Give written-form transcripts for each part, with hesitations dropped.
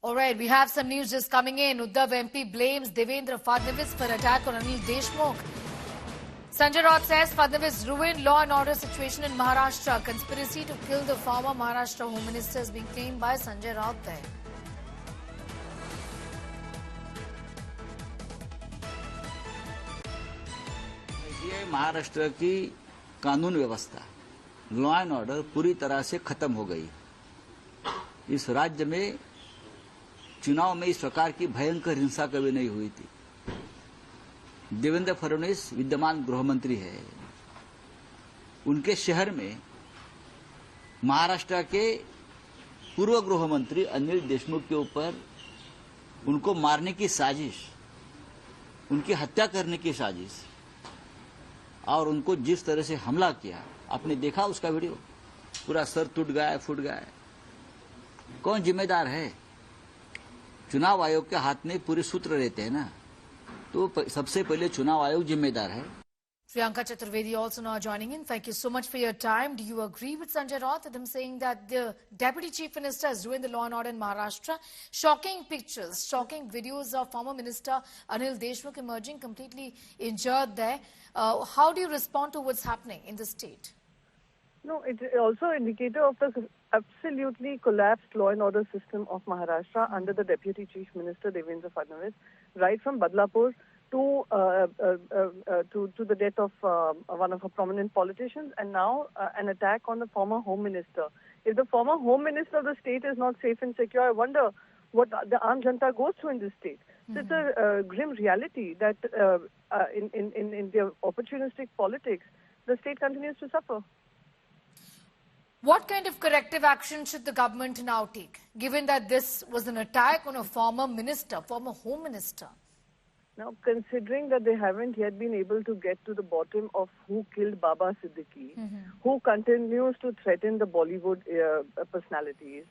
All right, we have some news just coming in. Uddhav MP blames Devendra Fadnavis for attack on Anil Deshmukh. Sanjay Raut says Fadnavis ruined law and order situation in Maharashtra. Conspiracy to kill the former Maharashtra Home Minister is being claimed by Sanjay Raut there. ये महाराष्ट्र की कानून व्यवस्था, law and order पूरी तरह से खत्म हो गई। इस राज्य में चुनाव में इस प्रकार की भयंकर हिंसा कभी नहीं हुई थी। देवेंद्र फडणवीस विद्यमान गृहमंत्री है। उनके शहर में महाराष्ट्र के पूर्व गृहमंत्री अनिल देशमुख के ऊपर उनको मारने की साजिश, उनकी हत्या करने की साजिश और उनको जिस तरह से हमला किया, आपने देखा उसका वीडियो, पूरा सर टूट गया, फूट गया। कौन जिम्मेदार है? चुनाव आयोग के हाथ में पूरे सूत्र रहते हैं ना, तो सबसे पहले चुनाव आयोग जिम्मेदार है। Priyanka Chaturvedi also now joining in. Thank you so much for your time. Do you agree with Sanjay Raut with him saying that the Deputy Chief Minister has ruined the law and order in Maharashtra? Shocking pictures, shocking videos of former Minister Anil Deshmukh emerging completely injured there. How do you respond to what's happening in the state? No, it's also an indicator of the absolutely collapsed law and order system of Maharashtra under the Deputy Chief Minister Devendra Fadnavis, right from Badlapur to the death of one of our prominent politicians, and now an attack on the former Home Minister. If the former Home Minister of the state is not safe and secure, I wonder what the Aam Janata goes through in this state. So it's a grim reality that in the opportunistic politics, the state continues to suffer. What kind of corrective action should the government now take, given that this was an attack on a former minister, former Home Minister? Now, considering that they haven't yet been able to get to the bottom of who killed Baba Siddiqui, who continues to threaten the Bollywood personalities,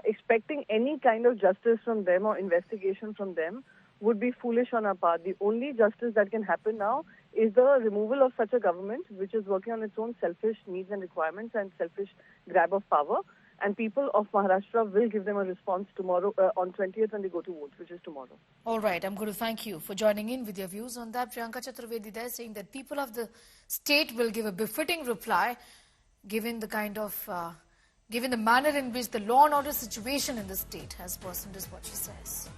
expecting any kind of justice from them or investigation from them would be foolish on our part. The only justice that can happen now is the removal of such a government which is working on its own selfish needs and requirements and selfish grab of power. And people of Maharashtra will give them a response tomorrow, on 20th when they go to vote, which is tomorrow. All right. I'm going to thank you for joining in with your views on that. Priyanka Chaturvedi there saying that people of the state will give a befitting reply given the kind of, given the manner in which the law and order situation in the state has worsened is what she says.